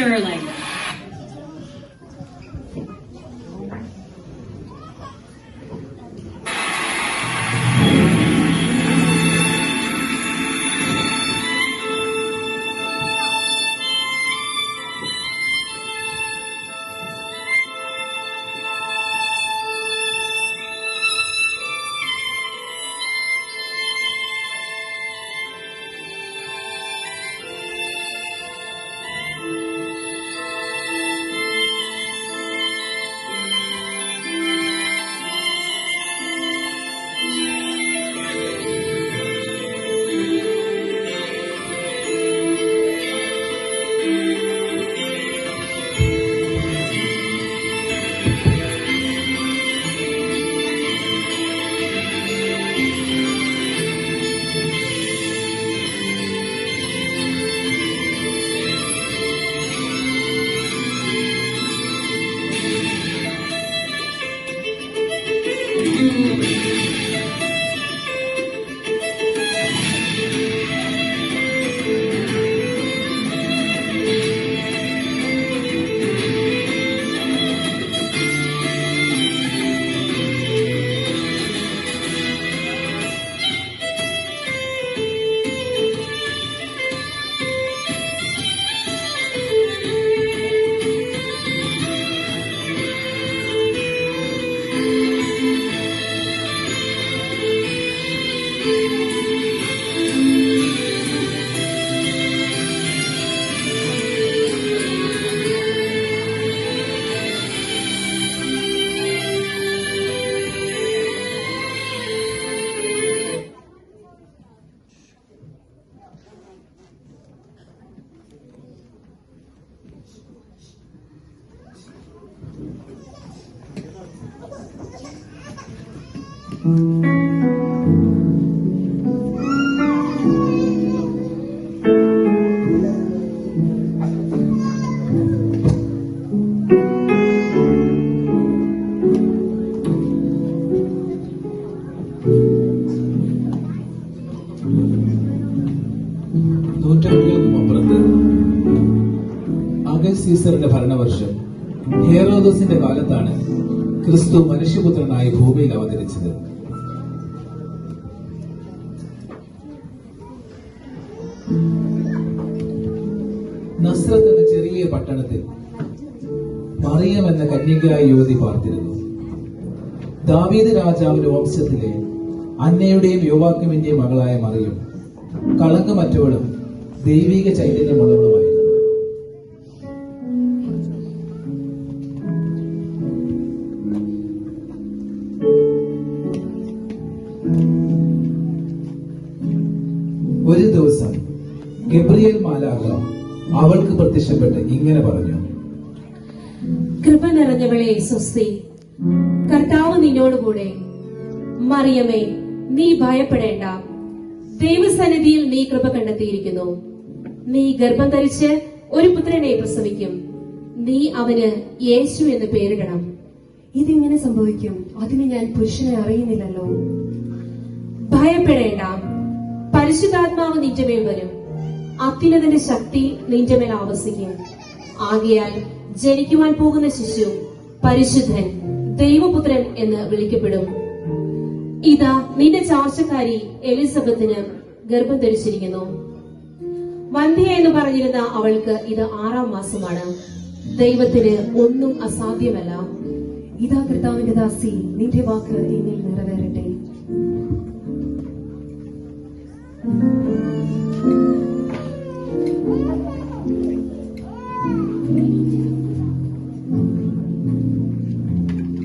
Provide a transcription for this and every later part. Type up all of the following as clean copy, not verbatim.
Sterling. സീസറിന്റെ ഭരണവർഷം ഹെറോദസിന്റെ കാലത്താണ് ക്രിസ്തു മനുഷ്യപുത്രനായി ഭൂമിയിൽ അവതരിച്ചത്. നസ്രത്ത് എന്ന ചെറിയ പട്ടണത്തിൽ മറിയം എന്ന കന്യകയായ യുവതി പാർത്തിരുന്നു. ദാവീദ് രാജാവിന്റെ വംശത്തിലെ അന്നയുടെയും യോവാക്യമിന്റെയും മകളായ മറിയം കളങ്കമറ്റവളും ദൈവിക ചൈതന്യമുള്ളവളുമായിരുന്നു. ഒരു ദിവസം ഗബ്രിയേൽ മാലാഖ അവൾക്ക് പ്രത്യക്ഷപ്പെട്ട് ഇങ്ങനെ പറഞ്ഞു: കൃപ നിറഞ്ഞവളെ സ്വസ്തി, കർത്താവ് നിന്നോടുകൂടെ. മറിയമേ, നീ ഭയപ്പെടേണ്ട, ദൈവസന്നിധിയിൽ നീ കൃപ കണ്ടെത്തിയിരിക്കുന്നു. നീ ഗർഭം ധരിച്ച് ഒരു പുത്രനെ പ്രസവിക്കും. നീ അവന് യേശു എന്ന് പേരിടണം. ഇതിങ്ങനെ സംഭവിക്കും? അതിന് ഞാൻ പുരുഷനെ അറിയുന്നില്ലല്ലോ. ഭയപ്പെടേണ്ട, പരിശുദ്ധാത്മാവ് നിന്റെ മേൽ വരും. അത്യുന്നതന്റെ ശക്തി നിന്റെ മേൽ ആവസിക്കും. ആകയാൽ ജനിക്കുവാൻ പോകുന്ന ശിശു പരിശുദ്ധൻ, ദൈവപുത്രൻ എന്ന് വിളിക്കപ്പെടും. ഇതാ, നിന്റെ ചാർച്ചക്കാരി എലിസബത്തിന് ഗർഭം ധരിച്ചിരിക്കുന്നു. വന്ധ്യ എന്ന് പറഞ്ഞിരുന്ന അവൾക്ക് ഇത് 6-ാം മാസമാണ്. ദൈവത്തിന് ഒന്നും അസാധ്യമല്ല. ഇതാ കർത്താവിന്റെ ദാസി, നിന്റെ വാക്ക് എന്നിൽ നിറവേറട്ടെ.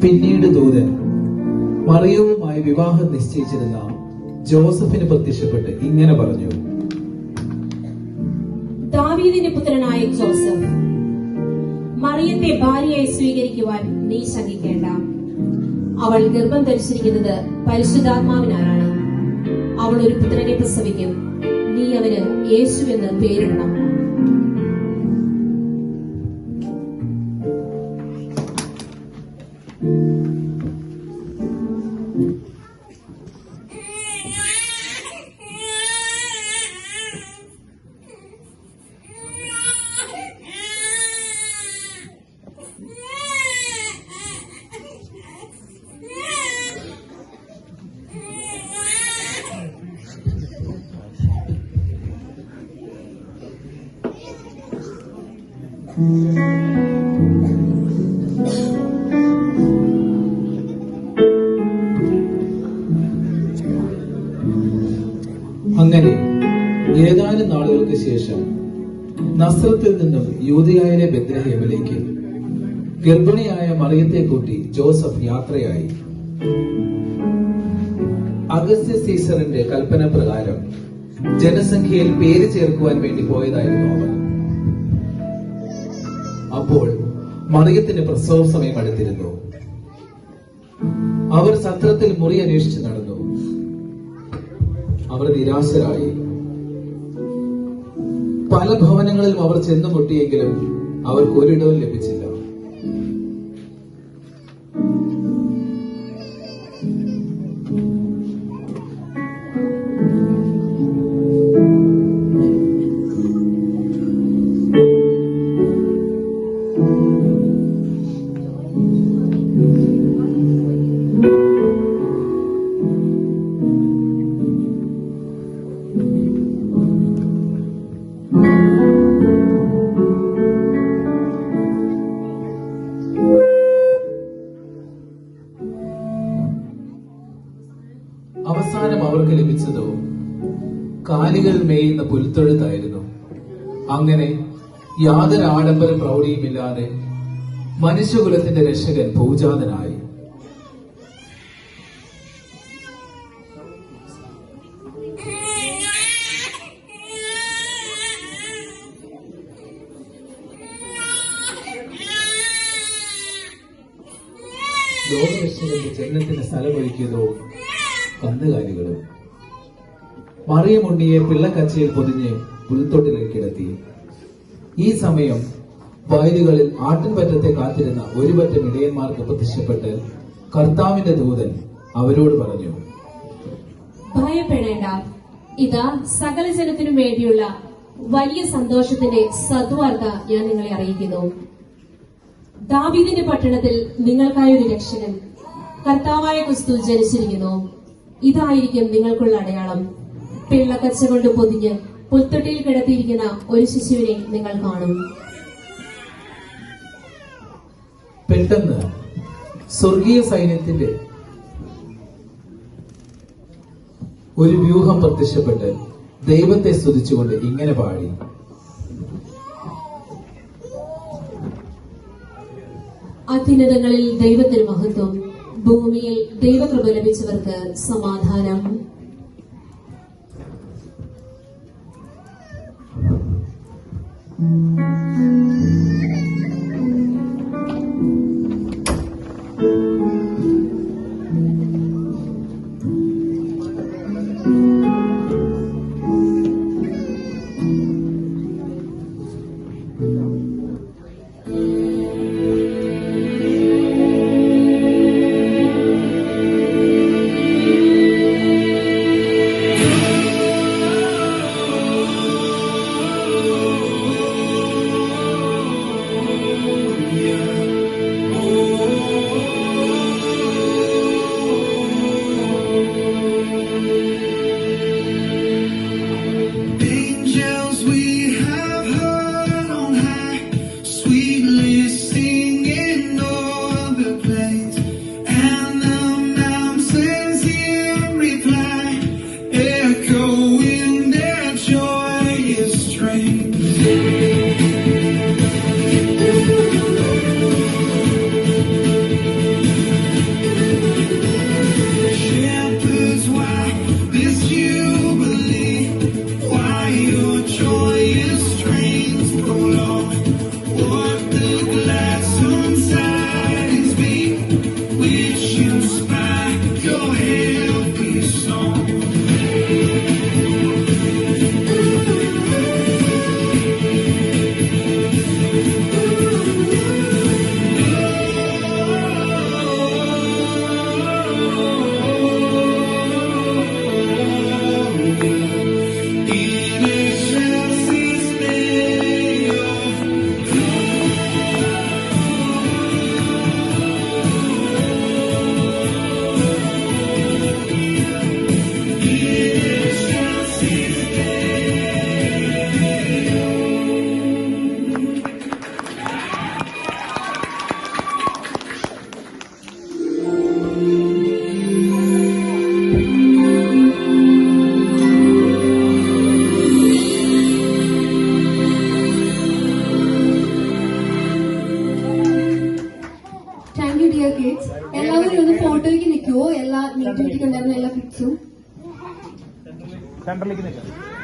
പിന്നീട് ദൂതൻ മറിയവുമായി വിവാഹം നിശ്ചയിച്ചിരുന്ന ജോസഫിന് പ്രത്യക്ഷപ്പെട്ട് ഇങ്ങനെ പറഞ്ഞു: ദാവീദിന്റെ പുത്രനായ ജോസഫ്, മറിയത്തെ ഭാര്യയായി സ്വീകരിക്കുവാൻ നീ ശങ്കിക്കേണ്ട. അവൾ ഗർഭം ധരിച്ചിരിക്കുന്നത് പരിശുദ്ധാത്മാവിനാലാണ്. അവൾ ഒരു പുത്രനെ പ്രസവിക്കും. നീ അവന് യേശു എന്ന് പേരിടണം. അങ്ങനെ ഏതാനും നാളുകൾക്ക് ശേഷം നസ്രത്തിൽ നിന്നും യൂദയായിലെ ബെത്ലഹേമിലേക്ക് ഗർഭിണിയായ മറിയത്തെ കൂട്ടി ജോസഫ് യാത്രയായി. അഗസ്ത്യ സീസറിന്റെ കൽപ്പന പ്രകാരം ജനസംഖ്യയിൽ പേര് ചേർക്കുവാൻ വേണ്ടി പോയതായിരുന്നു അവൻ. അപ്പോൾ മറിയത്തിന് പ്രസവ സമയം അടുത്തിരുന്നു. അവർ സത്രത്തിൽ മുറി അന്വേഷിച്ച് നടന്നു. അവർ നിരാശരായി. പല ഭവനങ്ങളിലും അവർ ചെന്നു മുട്ടിയെങ്കിലും അവർക്ക് ഒരിടവും ലഭിച്ചില്ല. അവസാനം അവർക്ക് ലഭിച്ചതോ കാലികൾ മേയുന്ന പുൽത്തൊഴുത്തായിരുന്നു. അങ്ങനെ യാതൊരു ആഡംബര പ്രൗഢിയുമില്ലാതെ മനുഷ്യകുലത്തിന്റെ രക്ഷകൻ ഭൂജാതനായി. ലോകരക്ഷകന്റെ ജന്മത്തിന് സ്ഥലമൊരുക്കിയതോ കന്നുകാലികളും. മറിയമുണ്ണിയെ പിള്ളക്കച്ചയിൽ പൊതിഞ്ഞ് പുൽത്തൊട്ടിലേക്ക് കിടത്തി. ഈ സമയം വയലുകളിൽ ആട്ടിൻപറ്റത്തെ കാത്തിരുന്ന ഒരു പറ്റം ഇടയന്മാർക്ക് പ്രത്യക്ഷപ്പെട്ട് കർത്താവിന്റെ ദൂതൻ അവരോട് പറഞ്ഞു, ഭയപ്പെടേണ്ട, ഇതാ സകല ജനത്തിനും വേണ്ടിയുള്ള വലിയ സന്തോഷത്തിന്റെ സദ്വാർത്ത ഞാൻ നിങ്ങളെ അറിയിക്കുന്നു. ദാവീദിന്റെ പട്ടണത്തിൽ നിങ്ങൾക്കായ ഒരു രക്ഷകൻ, കർത്താവായ ക്രിസ്തു ജനിച്ചിരിക്കുന്നു. ഇതായിരിക്കും നിങ്ങൾക്കുള്ള അടയാളം. പിള്ളക്കച്ച കൊണ്ട് പൊതിഞ്ഞ് പുൽത്തൊട്ടിയിൽ കിടത്തിയിരിക്കുന്ന ഒരു ശിശുവിനെ നിങ്ങൾ കാണും. പെട്ടെന്ന് സ്വർഗീയ സൈന്യത്തിന്റെ ഒരു വ്യൂഹം പ്രത്യക്ഷപ്പെട്ട് ദൈവത്തെ സ്തുതിച്ചുകൊണ്ട് ഇങ്ങനെ പാടി, അത്യുന്നതങ്ങളിൽ ദൈവത്തിന് മഹത്വം, ഭൂമിയിൽ ദൈവകൃപ ലഭിച്ചവർക്ക് സമാധാനം. കിഡ്സ്. എല്ലാവരും ഒന്ന് ഫോട്ടോയ്ക്ക് നിൽക്കുവോ? എല്ലാ മീറ്റ് ഉണ്ടായിരുന്ന എല്ലാ കിഡ്സും സെൻട്രലിലേക്ക് നിൽക്കാം.